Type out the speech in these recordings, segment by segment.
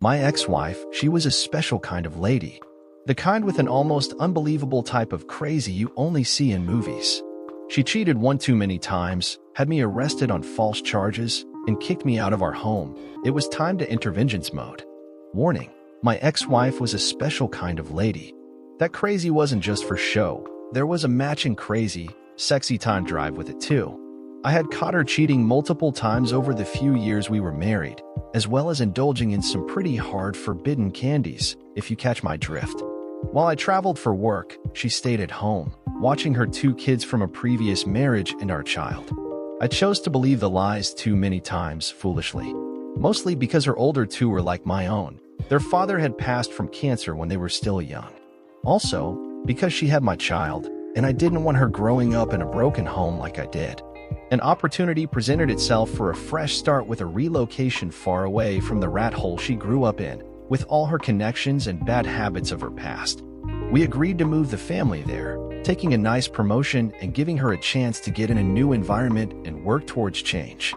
My ex-wife, she was a special kind of lady. The kind with an almost unbelievable type of crazy you only see in movies. She cheated one too many times, had me arrested on false charges, and kicked me out of our home. It was time to interventions mode. Warning, my ex-wife was a special kind of lady. That crazy wasn't just for show. There was a matching crazy, sexy time drive with it too. I had caught her cheating multiple times over the few years we were married, as well as indulging in some pretty hard forbidden candies, if you catch my drift. While I traveled for work, she stayed at home, watching her 2 kids from a previous marriage and our child. I chose to believe the lies too many times, foolishly. Mostly because her older 2 were like my own. Their father had passed from cancer when they were still young. Also, because she had my child, and I didn't want her growing up in a broken home like I did. An opportunity presented itself for a fresh start with a relocation far away from the rat hole she grew up in, with all her connections and bad habits of her past. We agreed to move the family there, taking a nice promotion and giving her a chance to get in a new environment and work towards change.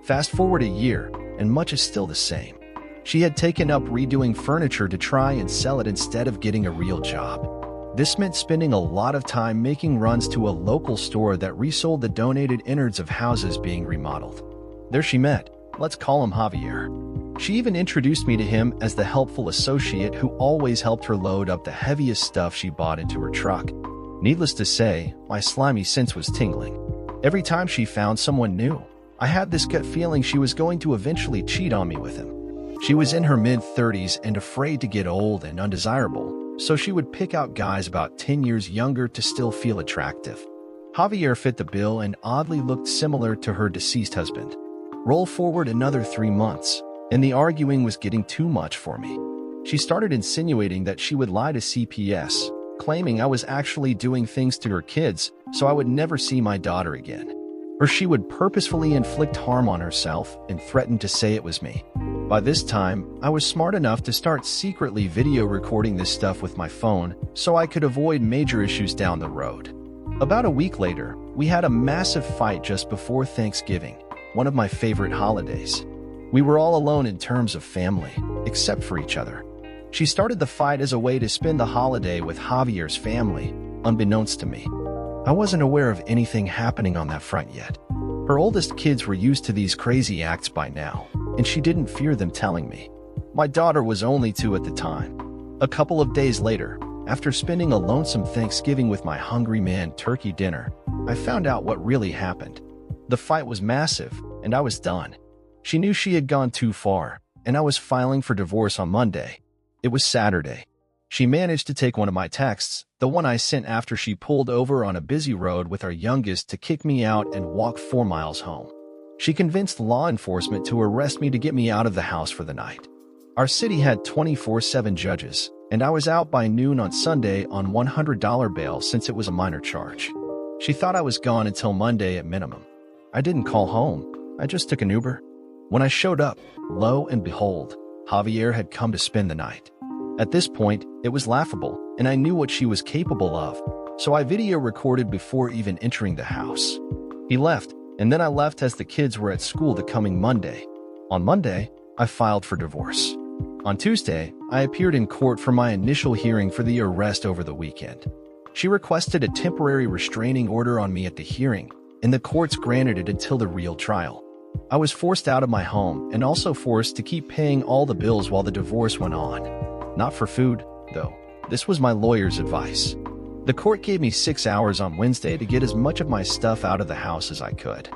Fast forward a year, and much is still the same. She had taken up redoing furniture to try and sell it instead of getting a real job. This meant spending a lot of time making runs to a local store that resold the donated innards of houses being remodeled. There she met, let's call him Javier. She even introduced me to him as the helpful associate who always helped her load up the heaviest stuff she bought into her truck. Needless to say, my slimy sense was tingling. Every time she found someone new, I had this gut feeling she was going to eventually cheat on me with him. She was in her mid-30s and afraid to get old and undesirable, so she would pick out guys about 10 years younger to still feel attractive. Javier fit the bill and oddly looked similar to her deceased husband. Roll forward another 3 months, and the arguing was getting too much for me. She started insinuating that she would lie to CPS, claiming I was actually doing things to her kids so I would never see my daughter again. Or she would purposefully inflict harm on herself and threaten to say it was me. By this time, I was smart enough to start secretly video recording this stuff with my phone so I could avoid major issues down the road. About a week later, we had a massive fight just before Thanksgiving, one of my favorite holidays. We were all alone in terms of family, except for each other. She started the fight as a way to spend the holiday with Javier's family, unbeknownst to me. I wasn't aware of anything happening on that front yet. Her oldest kids were used to these crazy acts by now, and she didn't fear them telling me. My daughter was only 2 at the time. A couple of days later, after spending a lonesome Thanksgiving with my hungry man turkey dinner, I found out what really happened. The fight was massive, and I was done. She knew she had gone too far, and I was filing for divorce on Monday. It was Saturday. She managed to take one of my texts, the one I sent after she pulled over on a busy road with our youngest to kick me out and walk 4 miles home. She convinced law enforcement to arrest me to get me out of the house for the night. Our city had 24/7 judges, and I was out by noon on Sunday on $100 bail since it was a minor charge. She thought I was gone until Monday at minimum. I didn't call home. I just took an Uber. When I showed up, lo and behold, Javier had come to spend the night. At this point, it was laughable, and I knew what she was capable of, so I video recorded before even entering the house. He left, and then I left as the kids were at school the coming Monday. On Monday, I filed for divorce. On Tuesday, I appeared in court for my initial hearing for the arrest over the weekend. She requested a temporary restraining order on me at the hearing, and the courts granted it until the real trial. I was forced out of my home and also forced to keep paying all the bills while the divorce went on. Not for food, though. This was my lawyer's advice. The court gave me 6 hours on Wednesday to get as much of my stuff out of the house as I could.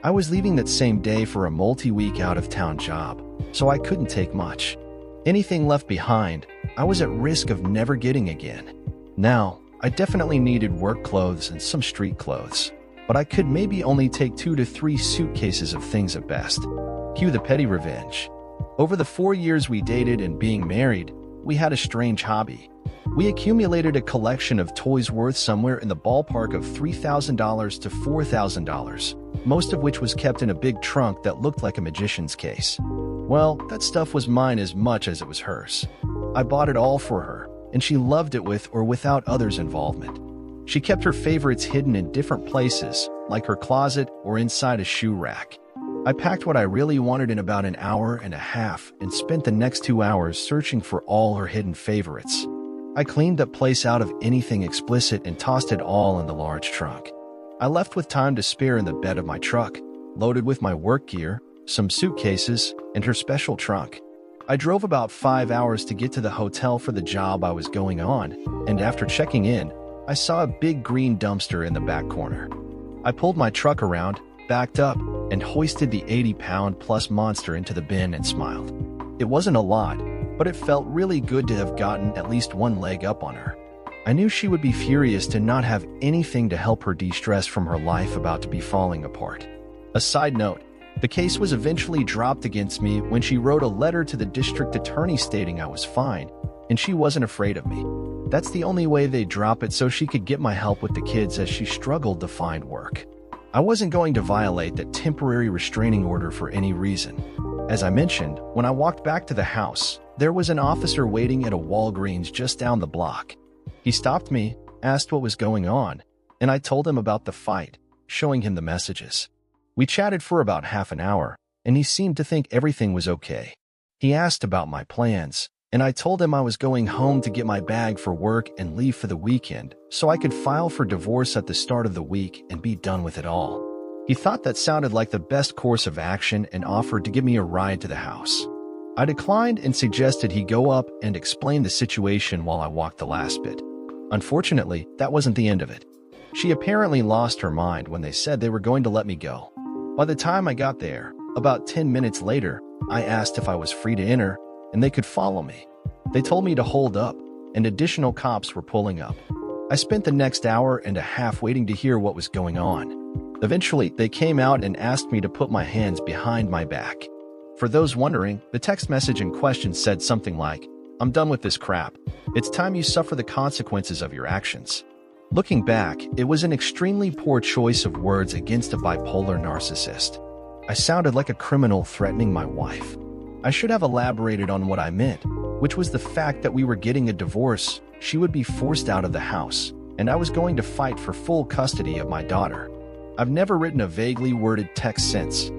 I was leaving that same day for a multi-week out-of-town job, so I couldn't take much. Anything left behind, I was at risk of never getting again. Now, I definitely needed work clothes and some street clothes, but I could maybe only take 2 to 3 suitcases of things at best. Cue the petty revenge. Over the 4 years we dated and being married, we had a strange hobby. We accumulated a collection of toys worth somewhere in the ballpark of $3,000 to $4,000, most of which was kept in a big trunk that looked like a magician's case. Well, that stuff was mine as much as it was hers. I bought it all for her, and she loved it with or without others' involvement. She kept her favorites hidden in different places, like her closet or inside a shoe rack. I packed what I really wanted in about an hour and a half and spent the next 2 hours searching for all her hidden favorites. I cleaned the place out of anything explicit and tossed it all in the large trunk. I left with time to spare in the bed of my truck, loaded with my work gear, some suitcases, and her special trunk. I drove about 5 hours to get to the hotel for the job I was going on, and after checking in, I saw a big green dumpster in the back corner. I pulled my truck around, backed up, and hoisted the 80-pound-plus monster into the bin and smiled. It wasn't a lot, but it felt really good to have gotten at least one leg up on her. I knew she would be furious to not have anything to help her de-stress from her life about to be falling apart. A side note, the case was eventually dropped against me when she wrote a letter to the district attorney stating I was fine, and she wasn't afraid of me. That's the only way they'd drop it so she could get my help with the kids as she struggled to find work. I wasn't going to violate that temporary restraining order for any reason. As I mentioned, when I walked back to the house, there was an officer waiting at a Walgreens just down the block. He stopped me, asked what was going on, and I told him about the fight, showing him the messages. We chatted for about half an hour, and he seemed to think everything was okay. He asked about my plans, and I told him I was going home to get my bag for work and leave for the weekend so I could file for divorce at the start of the week and be done with it all. He thought that sounded like the best course of action and offered to give me a ride to the house. I declined and suggested he go up and explain the situation while I walked the last bit. Unfortunately, that wasn't the end of it. She apparently lost her mind when they said they were going to let me go. By the time I got there, about 10 minutes later, I asked if I was free to enter, and they could follow me. They told me to hold up, and additional cops were pulling up. I spent the next hour and a half waiting to hear what was going on. Eventually, they came out and asked me to put my hands behind my back. For those wondering, the text message in question said something like, "I'm done with this crap. It's time you suffer the consequences of your actions." Looking back, it was an extremely poor choice of words against a bipolar narcissist. I sounded like a criminal threatening my wife. I should have elaborated on what I meant, which was the fact that we were getting a divorce, she would be forced out of the house, and I was going to fight for full custody of my daughter. I've never written a vaguely worded text since.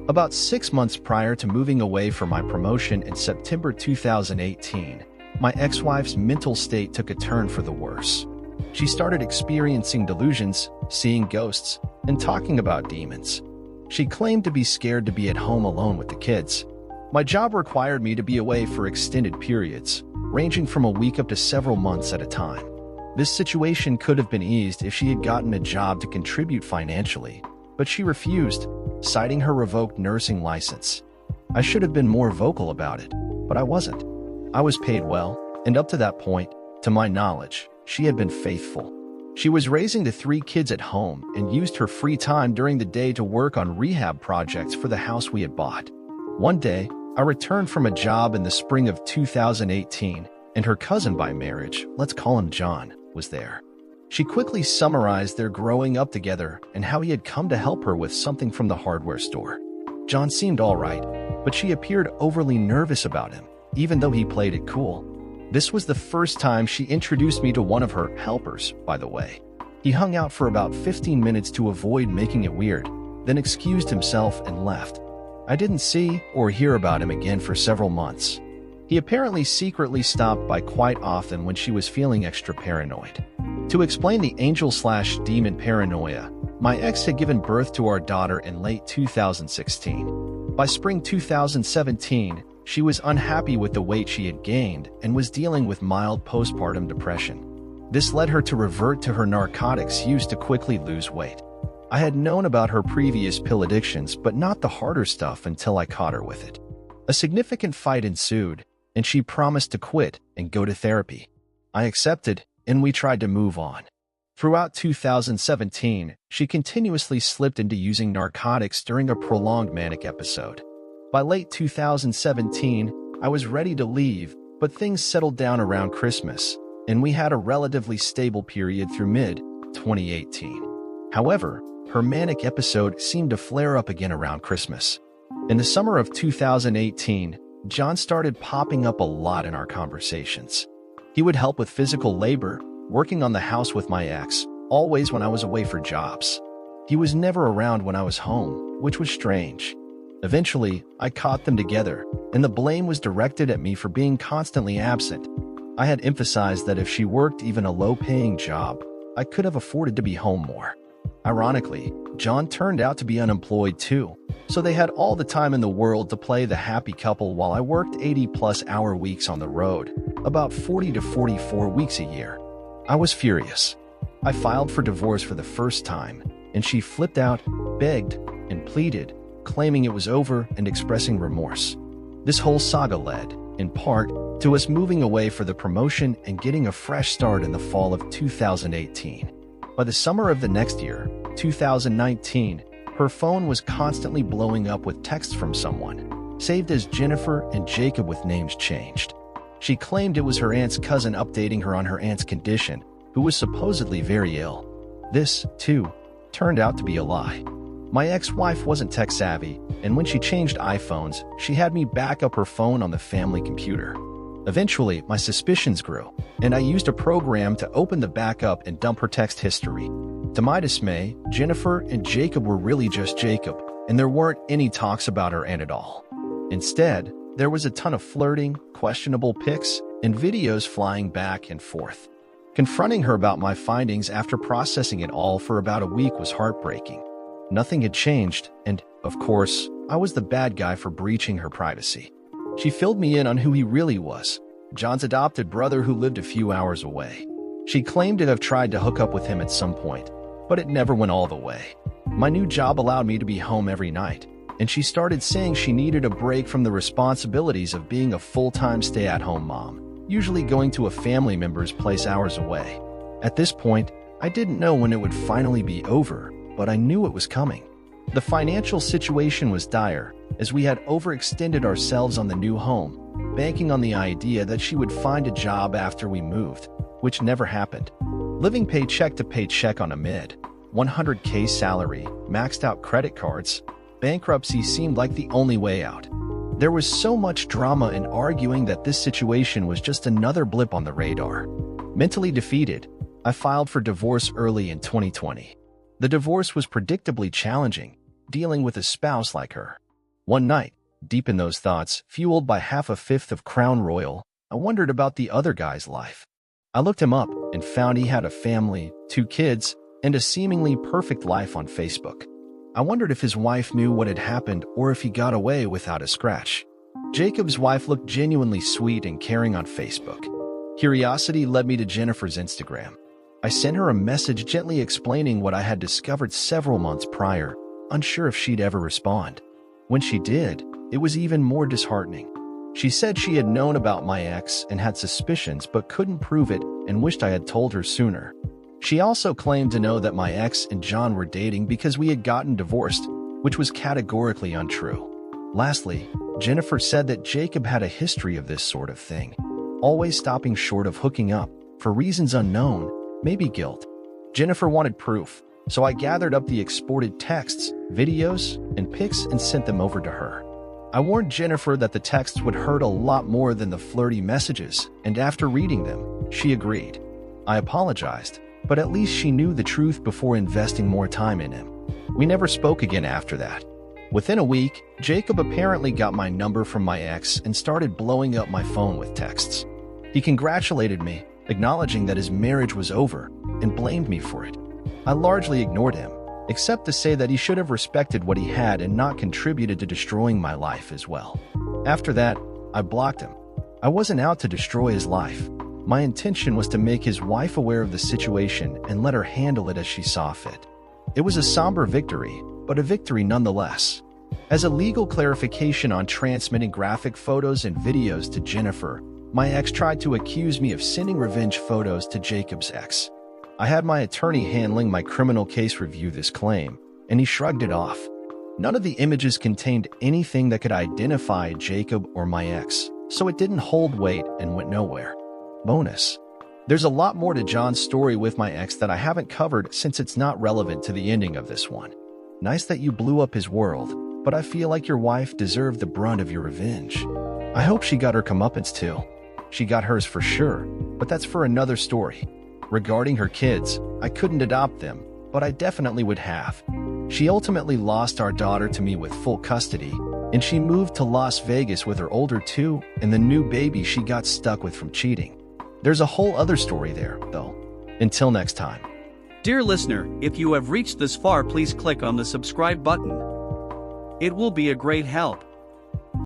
About 6 months prior to moving away for my promotion in September 2018, my ex-wife's mental state took a turn for the worse. She started experiencing delusions, seeing ghosts, and talking about demons. She claimed to be scared to be at home alone with the kids. My job required me to be away for extended periods, ranging from a week up to several months at a time. This situation could have been eased if she had gotten a job to contribute financially, but she refused, citing her revoked nursing license. I should have been more vocal about it, but I wasn't. I was paid well, and up to that point, to my knowledge, she had been faithful. She was raising the 3 kids at home and used her free time during the day to work on rehab projects for the house we had bought. One day, I returned from a job in the spring of 2018, and her cousin by marriage, let's call him John, was there. She quickly summarized their growing up together and how he had come to help her with something from the hardware store. John seemed all right, but she appeared overly nervous about him, even though he played it cool. This was the first time she introduced me to one of her helpers, by the way. He hung out for about 15 minutes to avoid making it weird, then excused himself and left. I didn't see or hear about him again for several months. He apparently secretly stopped by quite often when she was feeling extra paranoid. To explain the angel/demon paranoia, my ex had given birth to our daughter in late 2016. By spring 2017, she was unhappy with the weight she had gained and was dealing with mild postpartum depression. This led her to revert to her narcotics used to quickly lose weight. I had known about her previous pill addictions, but not the harder stuff until I caught her with it. A significant fight ensued, and she promised to quit and go to therapy. I accepted, and we tried to move on. Throughout 2017, she continuously slipped into using narcotics during a prolonged manic episode. By late 2017, I was ready to leave, but things settled down around Christmas, and we had a relatively stable period through mid-2018. However, her manic episode seemed to flare up again around Christmas. In the summer of 2018, John started popping up a lot in our conversations. He would help with physical labor, working on the house with my ex, always when I was away for jobs. He was never around when I was home, which was strange. Eventually, I caught them together, and the blame was directed at me for being constantly absent. I had emphasized that if she worked even a low-paying job, I could have afforded to be home more. Ironically, John turned out to be unemployed too, so they had all the time in the world to play the happy couple while I worked 80-plus hour weeks on the road, about 40 to 44 weeks a year. I was furious. I filed for divorce for the first time, and she flipped out, begged, and pleaded, claiming it was over and expressing remorse. This whole saga led, in part, to us moving away for the promotion and getting a fresh start in the fall of 2018. By the summer of the next year, 2019, her phone was constantly blowing up with texts from someone, saved as Jennifer and Jacob with names changed. She claimed it was her aunt's cousin updating her on her aunt's condition, who was supposedly very ill. This, too, turned out to be a lie. My ex-wife wasn't tech-savvy, and when she changed iPhones, she had me back up her phone on the family computer. Eventually, my suspicions grew, and I used a program to open the backup and dump her text history. To my dismay, Jennifer and Jacob were really just Jacob, and there weren't any talks about her aunt at all. Instead, there was a ton of flirting, questionable pics, and videos flying back and forth. Confronting her about my findings after processing it all for about a week was heartbreaking. Nothing had changed, and, of course, I was the bad guy for breaching her privacy. She filled me in on who he really was, John's adopted brother who lived a few hours away. She claimed to have tried to hook up with him at some point, but it never went all the way. My new job allowed me to be home every night, and she started saying she needed a break from the responsibilities of being a full-time stay-at-home mom, usually going to a family member's place hours away. At this point, I didn't know when it would finally be over, but I knew it was coming. The financial situation was dire, as we had overextended ourselves on the new home, banking on the idea that she would find a job after we moved, which never happened. Living paycheck to paycheck on a mid-100K salary, maxed out credit cards, bankruptcy seemed like the only way out. There was so much drama and arguing that this situation was just another blip on the radar. Mentally defeated, I filed for divorce early in 2020. The divorce was predictably challenging, dealing with a spouse like her. One night, deep in those thoughts, fueled by half a fifth of Crown Royal, I wondered about the other guy's life. I looked him up and found he had a family, 2 kids, and a seemingly perfect life on Facebook. I wondered if his wife knew what had happened or if he got away without a scratch. Jacob's wife looked genuinely sweet and caring on Facebook. Curiosity led me to Jennifer's Instagram. I sent her a message gently explaining what I had discovered several months prior, unsure if she'd ever respond. When she did, it was even more disheartening. She said she had known about my ex and had suspicions but couldn't prove it and wished I had told her sooner. She also claimed to know that my ex and John were dating because we had gotten divorced, which was categorically untrue. Lastly, Jennifer said that Jacob had a history of this sort of thing, always stopping short of hooking up, for reasons unknown, maybe guilt. Jennifer wanted proof, so I gathered up the exported texts, videos, and pics and sent them over to her. I warned Jennifer that the texts would hurt a lot more than the flirty messages, and after reading them, she agreed. I apologized, but at least she knew the truth before investing more time in him. We never spoke again after that. Within a week, Jacob apparently got my number from my ex and started blowing up my phone with texts. He congratulated me, acknowledging that his marriage was over, and blamed me for it. I largely ignored him, except to say that he should have respected what he had and not contributed to destroying my life as well. After that, I blocked him. I wasn't out to destroy his life. My intention was to make his wife aware of the situation and let her handle it as she saw fit. It was a somber victory, but a victory nonetheless. As a legal clarification on transmitting graphic photos and videos to Jennifer, my ex tried to accuse me of sending revenge photos to Jacob's ex. I had my attorney handling my criminal case review this claim, and he shrugged it off. None of the images contained anything that could identify Jacob or my ex, so it didn't hold weight and went nowhere. Bonus: there's a lot more to John's story with my ex that I haven't covered since it's not relevant to the ending of this one. Nice that you blew up his world, but I feel like your wife deserved the brunt of your revenge. I hope she got her comeuppance too. She got hers for sure, but that's for another story. Regarding her kids, I couldn't adopt them, but I definitely would have. She ultimately lost our daughter to me with full custody, And she moved to Las Vegas with her older two and the new baby she got stuck with from cheating. There's a whole other story there, though. Until next time. Dear listener, if you have reached this far, please click on the subscribe button. It will be a great help.